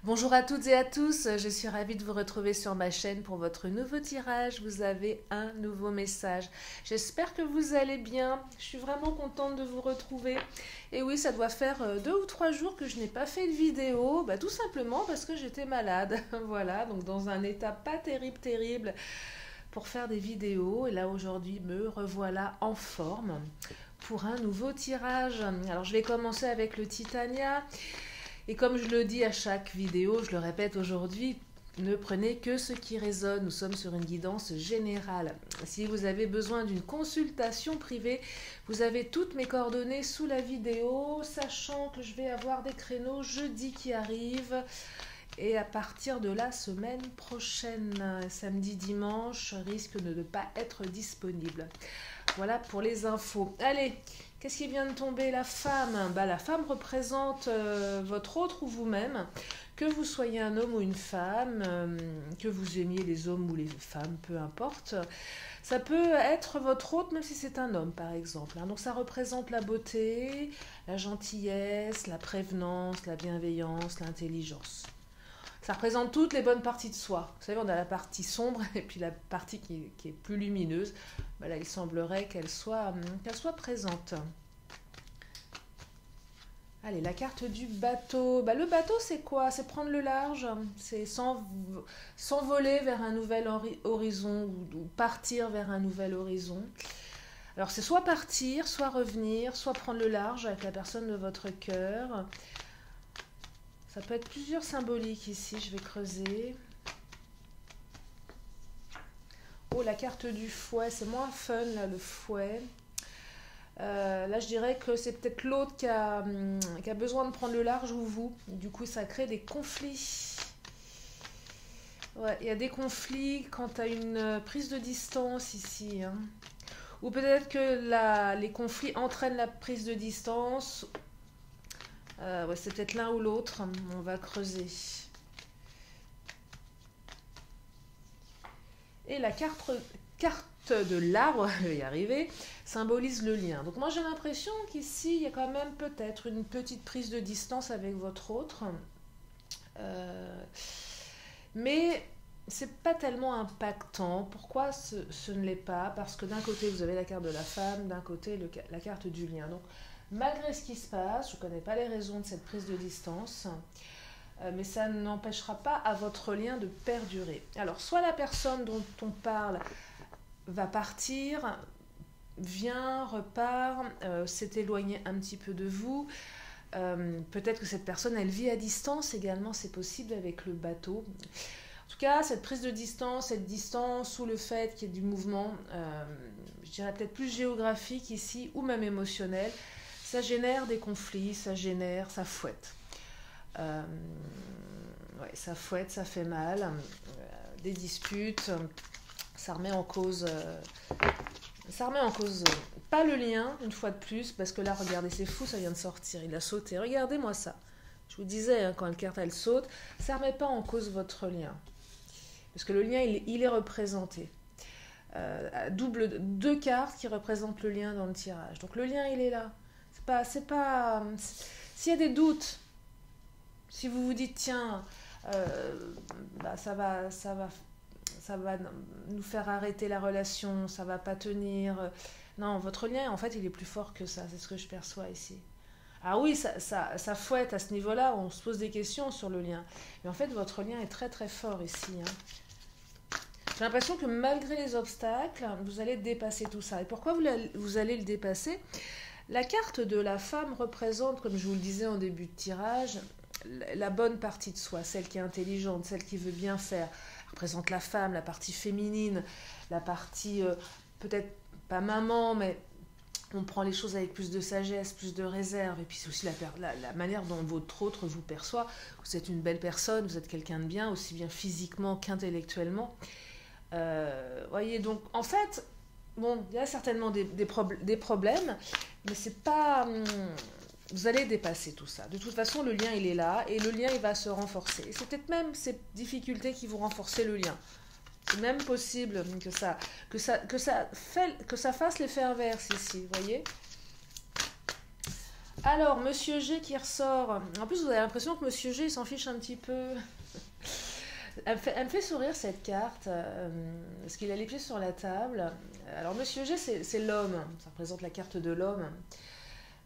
Bonjour à toutes et à tous, je suis ravie de vous retrouver sur ma chaîne pour votre nouveau tirage. Vous avez un nouveau message. J'espère que vous allez bien. Je suis vraiment contente de vous retrouver. Et oui, ça doit faire 2 ou 3 jours que je n'ai pas fait de vidéo, tout simplement parce que j'étais malade. Voilà, donc dans un état pas terrible pour faire des vidéos. Et là aujourd'hui, me revoilà en forme pour un nouveau tirage. Alors je vais commencer avec le Titania. Et comme je le dis à chaque vidéo, je le répète aujourd'hui, ne prenez que ce qui résonne. Nous sommes sur une guidance générale. Si vous avez besoin d'une consultation privée, vous avez toutes mes coordonnées sous la vidéo, sachant que je vais avoir des créneaux jeudi qui arrivent. Et à partir de la semaine prochaine, samedi, dimanche, risque de ne pas être disponible. Voilà pour les infos. Allez, qu'est-ce qui vient de tomber? La femme. La femme représente votre autre ou vous-même. Que vous soyez un homme ou une femme, que vous aimiez les hommes ou les femmes, peu importe. Ça peut être votre autre, même si c'est un homme, par exemple. Donc ça représente la beauté, la gentillesse, la prévenance, la bienveillance, l'intelligence. Ça représente toutes les bonnes parties de soi. Vous savez, on a la partie sombre et puis la partie qui est plus lumineuse. Là, il semblerait qu'elle soit présente. Allez, la carte du bateau. Le bateau, c'est quoi? C'est prendre le large. C'est s'envoler vers un nouvel horizon ou partir vers un nouvel horizon. Alors, c'est soit partir, soit revenir, soit prendre le large avec la personne de votre cœur. Ça peut être plusieurs symboliques ici, je vais creuser. Oh, la carte du fouet, c'est moins fun là, le fouet. Là, je dirais que c'est peut-être l'autre qui a besoin de prendre le large ou vous. Du coup, ça crée des conflits. Ouais, il y a des conflits quant à une prise de distance ici. Ou peut-être que les conflits entraînent la prise de distance. Ouais, c'est peut-être l'un ou l'autre. On va creuser. Et la carte de l'arbre, je vais y arriver, symbolise le lien. Donc moi j'ai l'impression qu'ici il y a quand même peut-être une petite prise de distance avec votre autre. Mais c'est pas tellement impactant. Pourquoi ce ne l'est pas? Parce que d'un côté vous avez la carte de la femme, d'un côté la carte du lien. Donc malgré ce qui se passe, je ne connais pas les raisons de cette prise de distance, mais ça n'empêchera pas à votre lien de perdurer. Alors, soit la personne dont on parle va partir, vient, repart, s'est éloignée un petit peu de vous. Peut-être que cette personne, elle vit à distance également, c'est possible avec le bateau. En tout cas, cette prise de distance, cette distance ou le fait qu'il y ait du mouvement, je dirais peut-être plus géographique ici, ou même émotionnel, ça génère des conflits, ça fouette. Ouais, ça fouette, ça fait mal, des disputes, ça remet en cause, pas le lien, une fois de plus, parce que là, regardez, c'est fou, ça vient de sortir, il a sauté, regardez-moi ça. Je vous disais, quand la carte, elle saute, ça ne remet pas en cause votre lien, parce que le lien, il est représenté. Deux cartes qui représentent le lien dans le tirage. Donc le lien, il est là. S'il y a des doutes, si vous vous dites tiens, ça va nous faire arrêter la relation, ça va pas tenir. Non, votre lien, en fait, il est plus fort que ça. C'est ce que je perçois ici. Ah oui, ça fouette à ce niveau-là. On se pose des questions sur le lien. Mais en fait, votre lien est très très fort ici. J'ai l'impression que malgré les obstacles, vous allez dépasser tout ça. Et pourquoi vous allez le dépasser? La carte de la femme représente, comme je vous le disais en début de tirage, la bonne partie de soi, celle qui est intelligente, celle qui veut bien faire. Elle représente la femme, la partie féminine, la partie peut-être pas maman, mais on prend les choses avec plus de sagesse, plus de réserve. Et puis c'est aussi la manière dont votre autre vous perçoit. Vous êtes une belle personne, vous êtes quelqu'un de bien, aussi bien physiquement qu'intellectuellement. Voyez, donc en fait, bon, il y a certainement des problèmes, mais c'est pas... vous allez dépasser tout ça. De toute façon, le lien, il est là, et le lien, il va se renforcer. Et c'est peut-être même ces difficultés qui vont renforcer le lien. C'est même possible que ça fasse l'effet inverse ici, vous voyez. Alors, Monsieur G qui ressort. En plus, vous avez l'impression que Monsieur G il s'en fiche un petit peu. Elle me fait sourire cette carte, parce qu'il a les pieds sur la table. Alors, Monsieur G, c'est l'homme. Ça représente la carte de l'homme.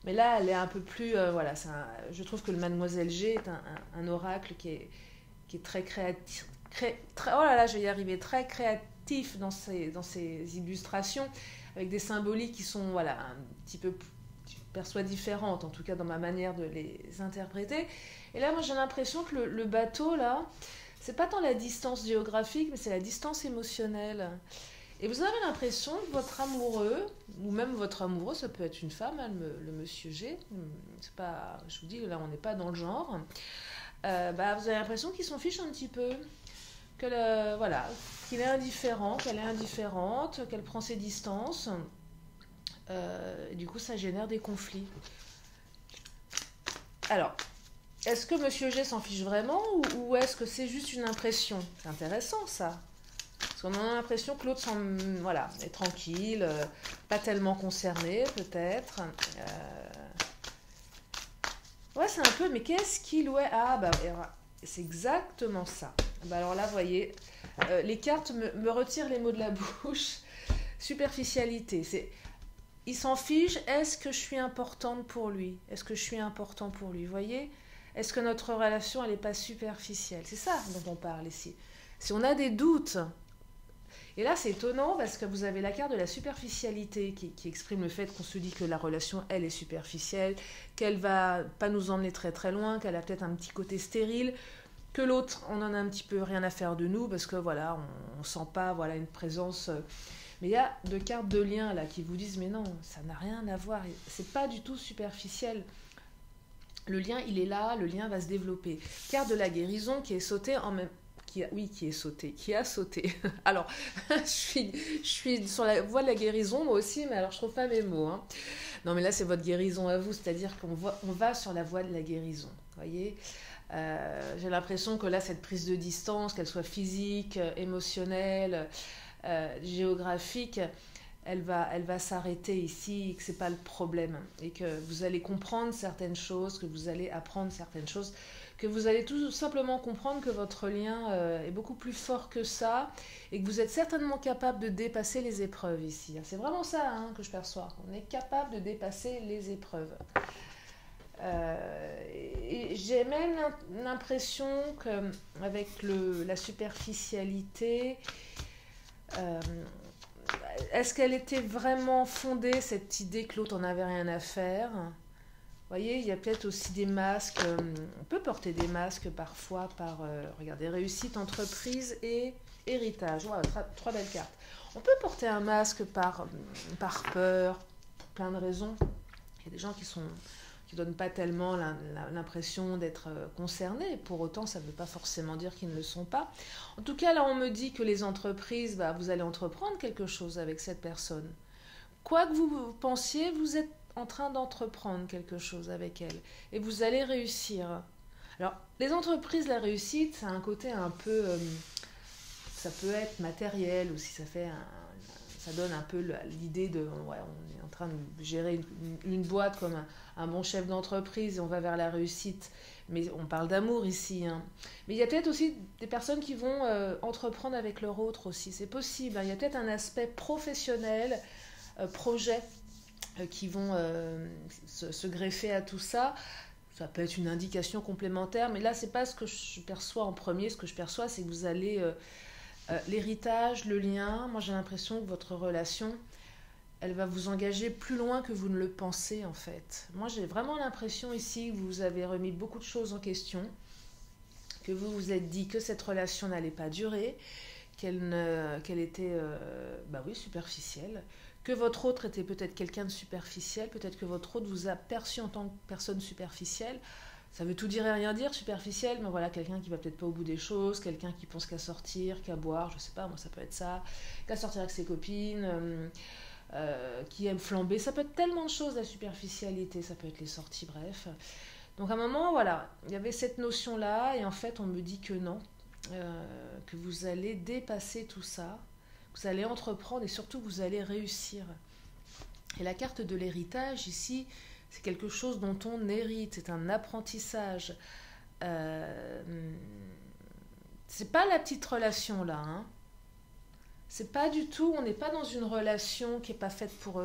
Mais là, elle est un peu plus... voilà, je trouve que le Mademoiselle G est un oracle qui est très créatif. Oh là là, je vais y arriver. Très créatif dans ses illustrations, avec des symboliques qui sont, voilà, un petit peu, je perçois différentes, en tout cas dans ma manière de les interpréter. Et là, moi, j'ai l'impression que le bateau, là, c'est pas tant la distance géographique, mais c'est la distance émotionnelle. Et vous avez l'impression que votre amoureux, ou même votre amoureux, ça peut être une femme, hein, le monsieur G, c'est pas, je vous dis, là, on n'est pas dans le genre, vous avez l'impression qu'il s'en fiche un petit peu, voilà, qu'il est indifférent, qu'elle est indifférente, qu'elle prend ses distances. Et du coup, ça génère des conflits. Alors, est-ce que Monsieur G s'en fiche vraiment ou est-ce que c'est juste une impression? C'est intéressant, ça. Parce qu'on a l'impression que l'autre voilà, est tranquille, pas tellement concerné, peut-être. Ouais, c'est un peu, mais qu'est-ce qu'il... Ouais, c'est exactement ça. Alors là, vous voyez, les cartes me retirent les mots de la bouche. Superficialité, il s'en fiche, est-ce que je suis importante pour lui? Est-ce que je suis important pour lui? Vous voyez? Est-ce que notre relation, elle n'est pas superficielle? C'est ça dont on parle ici. Si on a des doutes, et là c'est étonnant parce que vous avez la carte de la superficialité qui exprime le fait qu'on se dit que la relation, elle est superficielle, qu'elle va pas nous emmener très très loin, qu'elle a peut-être un petit côté stérile, que l'autre, on en a un petit peu rien à faire de nous parce que voilà, on sent pas, voilà, une présence... Mais il y a deux cartes de lien là qui vous disent mais non, ça n'a rien à voir, c'est pas du tout superficiel. Le lien, il est là, le lien va se développer. Carte de la guérison qui est sautée en même... qui a sauté. Alors, je suis sur la voie de la guérison, moi aussi, mais alors je trouve pas mes mots. Hein. Non, mais là, c'est votre guérison à vous, c'est-à-dire on va sur la voie de la guérison. Vous voyez, j'ai l'impression que là, cette prise de distance, qu'elle soit physique, émotionnelle, géographique, elle va s'arrêter ici, que c'est pas le problème, et que vous allez comprendre certaines choses, que vous allez apprendre certaines choses, que vous allez tout simplement comprendre que votre lien est beaucoup plus fort que ça, et que vous êtes certainement capable de dépasser les épreuves ici. C'est vraiment ça hein, que je perçois. On est capable de dépasser les épreuves. Et j'ai même l'impression qu'avec la superficialité, est-ce qu'elle était vraiment fondée, cette idée que l'autre n'en avait rien à faire? Vous voyez, il y a peut-être aussi des masques. On peut porter des masques parfois par, regardez, réussite, entreprise et héritage. Voilà, trois belles cartes. On peut porter un masque par peur, pour plein de raisons. Il y a des gens qui donnent pas tellement l'impression d'être concernés. Pour autant, ça ne veut pas forcément dire qu'ils ne le sont pas. En tout cas, là, on me dit que les entreprises, vous allez entreprendre quelque chose avec cette personne. Quoi que vous pensiez, vous êtes en train d'entreprendre quelque chose avec elle. Et vous allez réussir. Alors, les entreprises, la réussite, ça a un côté un peu... ça peut être matériel aussi, ça donne un peu l'idée de... Ouais, on est en train de gérer une boîte comme un bon chef d'entreprise et on va vers la réussite. Mais on parle d'amour ici. Hein. Mais il y a peut-être aussi des personnes qui vont entreprendre avec leur autre aussi. C'est possible. Hein. Il y a peut-être un aspect professionnel, projet, qui vont se greffer à tout ça. Ça peut être une indication complémentaire. Mais là, c'est pas ce que je perçois en premier. Ce que je perçois, c'est que vous allez... l'héritage, le lien, moi j'ai l'impression que votre relation, elle va vous engager plus loin que vous ne le pensez en fait. Moi j'ai vraiment l'impression ici que vous avez remis beaucoup de choses en question, que vous vous êtes dit que cette relation n'allait pas durer, qu'elle était superficielle, que votre autre était peut-être quelqu'un de superficiel, peut-être que votre autre vous a perçu en tant que personne superficielle. Ça veut tout dire et rien dire, superficiel, mais voilà, quelqu'un qui va peut-être pas au bout des choses, quelqu'un qui pense qu'à sortir, qu'à boire, je sais pas, moi ça peut être ça, qu'à sortir avec ses copines, qui aime flamber, ça peut être tellement de choses, la superficialité, ça peut être les sorties, bref. Donc à un moment, voilà, il y avait cette notion-là, et en fait on me dit que non, que vous allez dépasser tout ça, vous allez entreprendre et surtout vous allez réussir. Et la carte de l'héritage ici, C'est quelque chose dont on hérite, c'est un apprentissage. C'est pas la petite relation là, hein. C'est pas du tout, on n'est pas dans une relation qui n'est pas faite pour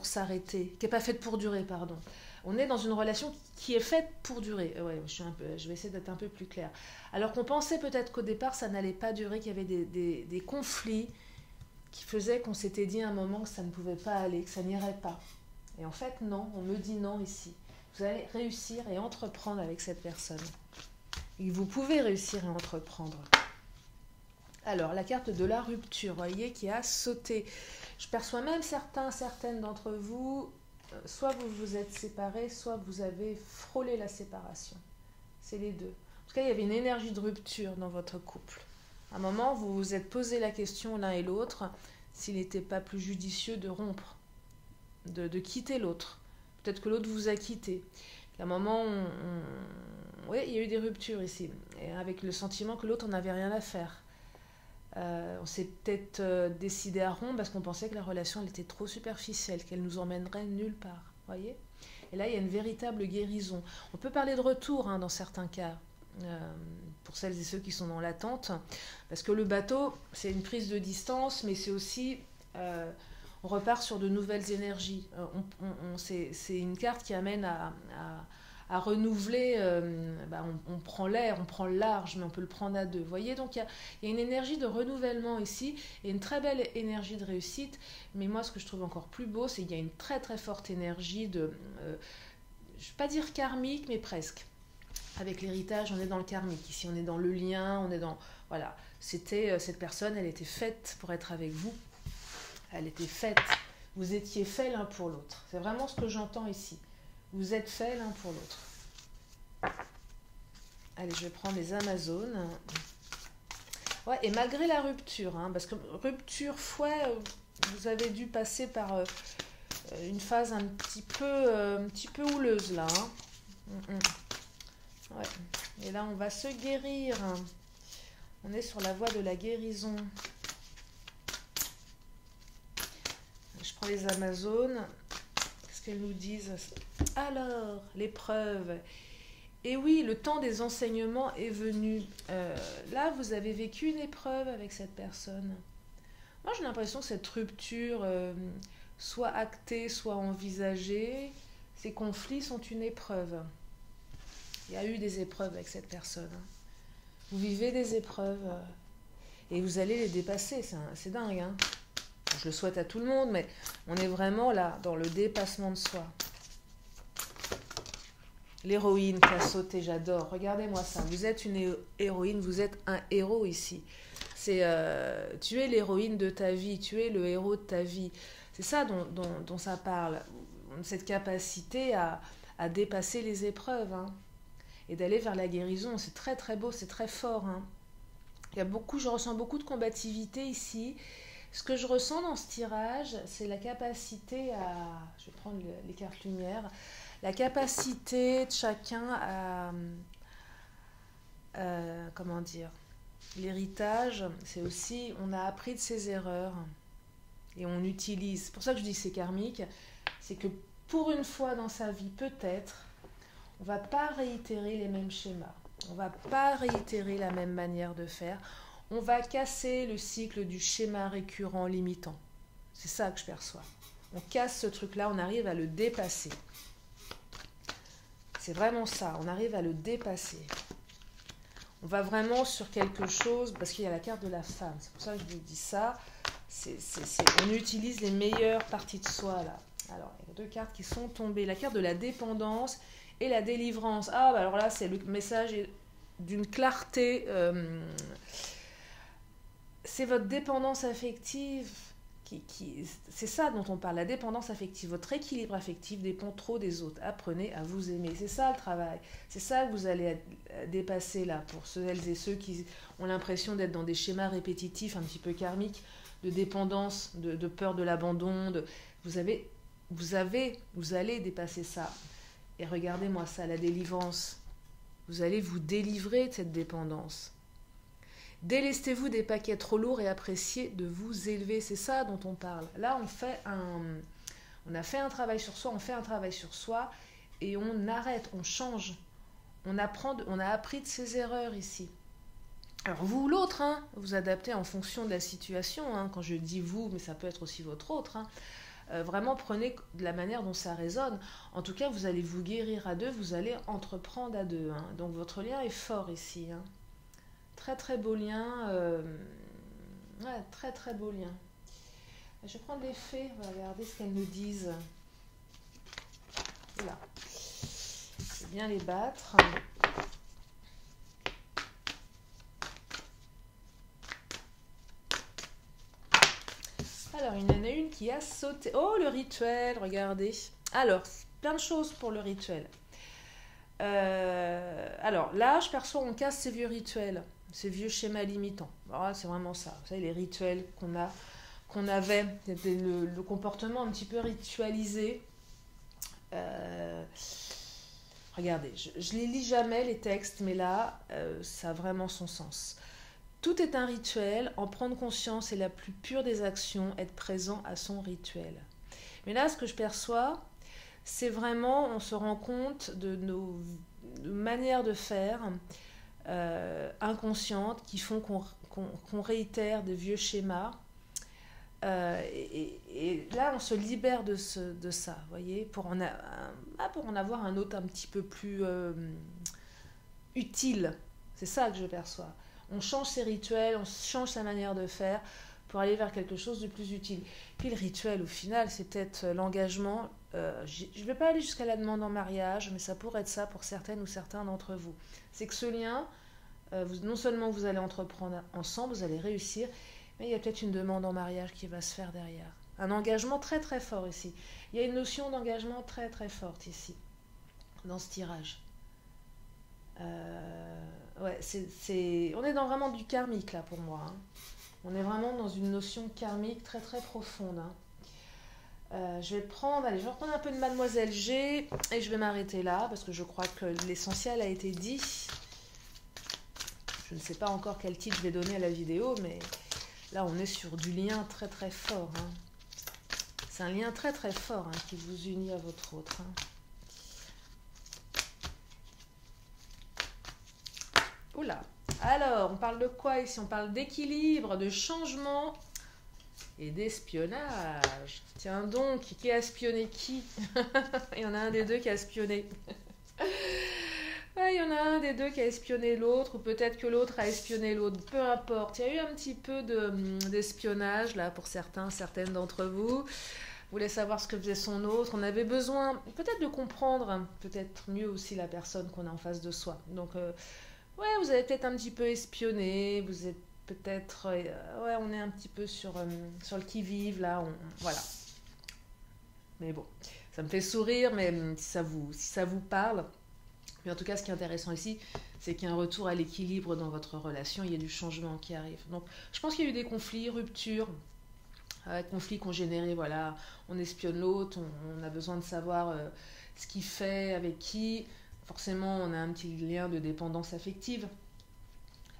s'arrêter, qui n'est pas faite pour durer, pardon. On est dans une relation qui est faite pour durer. Ouais, je vais essayer d'être un peu plus claire. Alors qu'on pensait peut-être qu'au départ, ça n'allait pas durer, qu'il y avait des conflits qui faisaient qu'on s'était dit à un moment que ça ne pouvait pas aller, que ça n'irait pas. Et en fait, non, on me dit non ici. Vous allez réussir et entreprendre avec cette personne. Et vous pouvez réussir et entreprendre. Alors, la carte de la rupture, vous voyez, qui a sauté. Je perçois même certaines d'entre vous, soit vous vous êtes séparés, soit vous avez frôlé la séparation. C'est les deux. En tout cas, il y avait une énergie de rupture dans votre couple. À un moment, vous vous êtes posé la question l'un et l'autre, s'il n'était pas plus judicieux de rompre, de quitter l'autre. Peut-être que l'autre vous a quitté. À un moment, oui, il y a eu des ruptures ici, et avec le sentiment que l'autre n'avait rien à faire. On s'est peut-être décidé à rompre parce qu'on pensait que la relation elle était trop superficielle, qu'elle nous emmènerait nulle part. Voyez ? Et là, il y a une véritable guérison. On peut parler de retour dans certains cas, pour celles et ceux qui sont dans l'attente, parce que le bateau, c'est une prise de distance, mais c'est aussi... on repart sur de nouvelles énergies. C'est une carte qui amène à renouveler, on prend l'air, on prend le large, mais on peut le prendre à deux. Vous voyez, donc il y a une énergie de renouvellement ici, et une très belle énergie de réussite, mais moi ce que je trouve encore plus beau, c'est qu'il y a une très très forte énergie de, je ne vais pas dire karmique, mais presque. Avec l'héritage, on est dans le karmique, ici on est dans le lien, on est dans... Voilà, c'était cette personne, elle était faite pour être avec vous, elle était faite, vous étiez faits l'un pour l'autre. C'est vraiment ce que j'entends ici. Vous êtes faits l'un pour l'autre. Allez, je vais prendre les Amazones. Ouais, et malgré la rupture, parce que rupture, vous avez dû passer par une phase un petit peu houleuse là. Ouais. Et là, on va se guérir. On est sur la voie de la guérison. Je prends les Amazones. Qu'est-ce qu'elles nous disent ? Alors, l'épreuve. Et oui, le temps des enseignements est venu. Là, vous avez vécu une épreuve avec cette personne. Moi, j'ai l'impression que cette rupture, soit actée, soit envisagée, ces conflits sont une épreuve. Il y a eu des épreuves avec cette personne. Vous vivez des épreuves et vous allez les dépasser. C'est dingue, hein. Je le souhaite à tout le monde, mais on est vraiment là, dans le dépassement de soi. L'héroïne qui a sauté, j'adore. Regardez-moi ça. Vous êtes une héroïne, vous êtes un héros ici. Tu es l'héroïne de ta vie, tu es le héros de ta vie. C'est ça dont ça parle. Cette capacité à dépasser les épreuves et d'aller vers la guérison. C'est très très beau, c'est très fort. Je ressens beaucoup de combativité ici. Ce que je ressens dans ce tirage, c'est la capacité à... Je vais prendre les cartes lumière. La capacité de chacun à... comment dire ? L'héritage, c'est aussi... On a appris de ses erreurs. Et on utilise... C'est pour ça que je dis que c'est karmique. C'est que pour une fois dans sa vie, peut-être, on ne va pas réitérer les mêmes schémas. On ne va pas réitérer la même manière de faire. On va casser le cycle du schéma récurrent limitant. C'est ça que je perçois. On casse ce truc-là, on arrive à le dépasser. C'est vraiment ça, on arrive à le dépasser. On va vraiment sur quelque chose, parce qu'il y a la carte de la femme, c'est pour ça que je vous dis ça. On utilise les meilleures parties de soi, là. Alors, il y a deux cartes qui sont tombées. La carte de la dépendance et la délivrance. Alors là, c'est le message d'une clarté... c'est votre dépendance affective, c'est ça dont on parle, la dépendance affective. Votre équilibre affectif dépend trop des autres. Apprenez à vous aimer. C'est ça le travail. C'est ça que vous allez dépasser là, pour celles et ceux qui ont l'impression d'être dans des schémas répétitifs, un petit peu karmiques, de dépendance, de peur de l'abandon. Vous allez dépasser ça. Et regardez-moi ça, la délivrance. Vous allez vous délivrer de cette dépendance. Délestez-vous des paquets trop lourds et appréciez de vous élever. C'est ça dont on parle. Là, on fait On a fait un travail sur soi, on fait un travail sur soi et on arrête, on change. On a appris de ses erreurs ici. Alors vous ou l'autre, hein, vous adaptez en fonction de la situation. Hein. Quand je dis vous, mais ça peut être aussi votre autre. Hein. Vraiment prenez de la manière dont ça résonne. En tout cas, vous allez vous guérir à deux, vous allez entreprendre à deux. Hein. Donc votre lien est fort ici. Hein. Très très beau lien. Ouais, très très beau lien. Je vais prendre les fées, on va regarder ce qu'elles nous disent. Là. Je vais bien les battre. Alors, il y en a une qui a sauté. Oh, le rituel, regardez. Alors, plein de choses pour le rituel. Alors, là, je perçois, on casse ces vieux rituels, ces vieux schémas limitants. Voilà, c'est vraiment ça. Vous savez, les rituels qu'on avait, c'était le comportement un petit peu ritualisé. Regardez, je les lis jamais, les textes, mais là, ça a vraiment son sens. Tout est un rituel, en prendre conscience est la plus pure des actions, être présent à son rituel. Mais là, ce que je perçois, c'est vraiment, on se rend compte de nos manières de faire inconscientes qui font qu'on réitère de vieux schémas. Et là, on se libère de ça, vous voyez, pour en avoir un autre un petit peu plus utile. C'est ça que je perçois. On change ses rituels, on change sa manière de faire pour aller vers quelque chose de plus utile. Puis le rituel, au final, c'est peut-être l'engagement. Je ne vais pas aller jusqu'à la demande en mariage, mais ça pourrait être ça pour certaines ou certains d'entre vous. C'est que ce lien, non seulement vous allez entreprendre ensemble, vous allez réussir, mais il y a peut-être une demande en mariage qui va se faire derrière. Un engagement très très fort ici. Il y a une notion d'engagement très très forte ici, dans ce tirage. Ouais, on est dans vraiment du karmique là pour moi. Hein. On est vraiment dans une notion karmique très très profonde. Hein. Je vais reprendre un peu de Mademoiselle G et je vais m'arrêter là parce que je crois que l'essentiel a été dit. Je ne sais pas encore quel titre je vais donner à la vidéo, mais là on est sur du lien très très fort. Hein. C'est un lien très très fort hein, qui vous unit à votre autre. Hein. Oula. Alors, on parle de quoi ici? On parle d'équilibre, de changement et d'espionnage. Tiens donc, qui a espionné qui? Il y en a un des deux qui a espionné. Ouais, il y en a un des deux qui a espionné l'autre, ou peut-être que l'autre a espionné l'autre. Peu importe. Il y a eu un petit peu d'espionnage, là, pour certaines d'entre vous. Vous voulez savoir ce que faisait son autre. On avait besoin peut-être de comprendre, peut-être mieux aussi la personne qu'on a en face de soi. Donc... ouais, vous avez peut-être un petit peu espionné, vous êtes peut-être... ouais, on est un petit peu sur le qui-vive, là, voilà. Mais bon, ça me fait sourire, mais si ça vous parle... Mais en tout cas, ce qui est intéressant ici, c'est qu'il y a un retour à l'équilibre dans votre relation, il y a du changement qui arrive. Donc, je pense qu'il y a eu des conflits, ruptures, conflits qui ont généré, voilà, on espionne l'autre, on a besoin de savoir ce qu'il fait, avec qui... Forcément, on a un petit lien de dépendance affective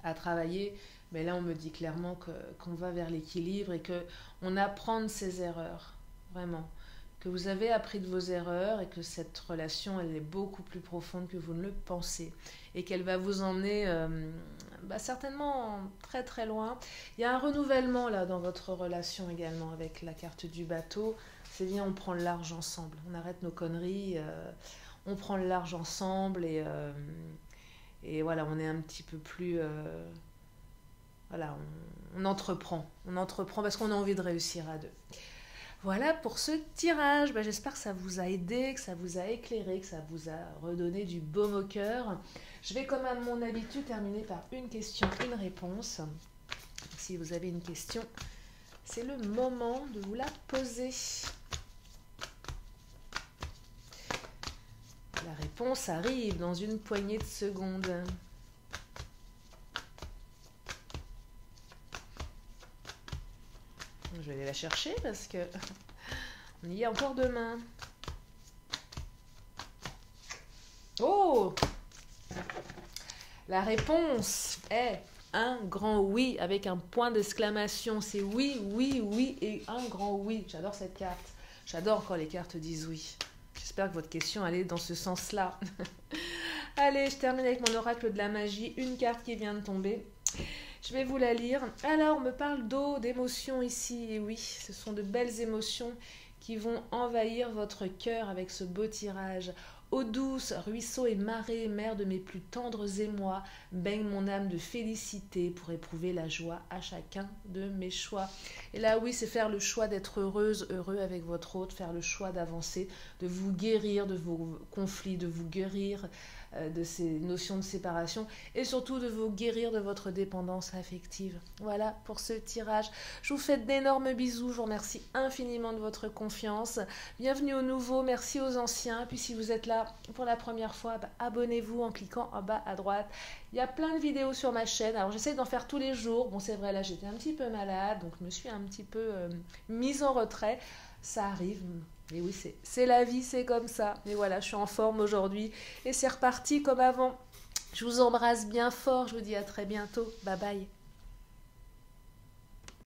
à travailler, mais là, on me dit clairement qu'on va vers l'équilibre et qu'on apprend de ses erreurs, vraiment. Que vous avez appris de vos erreurs et que cette relation, elle est beaucoup plus profonde que vous ne le pensez et qu'elle va vous emmener certainement très très loin. Il y a un renouvellement là dans votre relation également avec la carte du bateau. C'est bien, on prend le large ensemble, on arrête nos conneries. On prend le large ensemble et voilà, on est un petit peu plus... voilà, on entreprend parce qu'on a envie de réussir à deux. Voilà pour ce tirage. J'espère que ça vous a aidé, que ça vous a éclairé, que ça vous a redonné du baume au cœur. Je vais, comme à mon habitude, terminer par une question, une réponse. Si vous avez une question, c'est le moment de vous la poser. La réponse arrive dans une poignée de secondes. Je vais aller la chercher parce que on y est encore demain. Oh! La réponse est un grand oui avec un point d'exclamation. C'est oui, oui, oui et un grand oui. J'adore cette carte. J'adore quand les cartes disent oui. J'espère que votre question allait dans ce sens-là. Allez, je termine avec mon oracle de la magie. Une carte qui vient de tomber. Je vais vous la lire. Alors, on me parle d'eau, d'émotions ici. Et oui, ce sont de belles émotions qui vont envahir votre cœur avec ce beau tirage. Eau douce, ruisseau et marée, mère de mes plus tendres émois, baigne mon âme de félicité pour éprouver la joie à chacun de mes choix. Et là, oui, c'est faire le choix d'être heureuse, heureux avec votre hôte, faire le choix d'avancer, de vous guérir de vos conflits, de vous guérir de ces notions de séparation et surtout de vous guérir de votre dépendance affective. Voilà pour ce tirage. Je vous fais d'énormes bisous. Je vous remercie infiniment de votre confiance. Bienvenue aux nouveaux, merci aux anciens. Puis si vous êtes là pour la première fois, abonnez-vous en cliquant en bas à droite. Il y a plein de vidéos sur ma chaîne. Alors j'essaie d'en faire tous les jours. Bon, c'est vrai, là j'étais un petit peu malade, donc je me suis un petit peu mise en retrait. Ça arrive. Et oui, c'est la vie, c'est comme ça. Mais voilà, je suis en forme aujourd'hui et c'est reparti comme avant. Je vous embrasse bien fort. Je vous dis à très bientôt. Bye bye.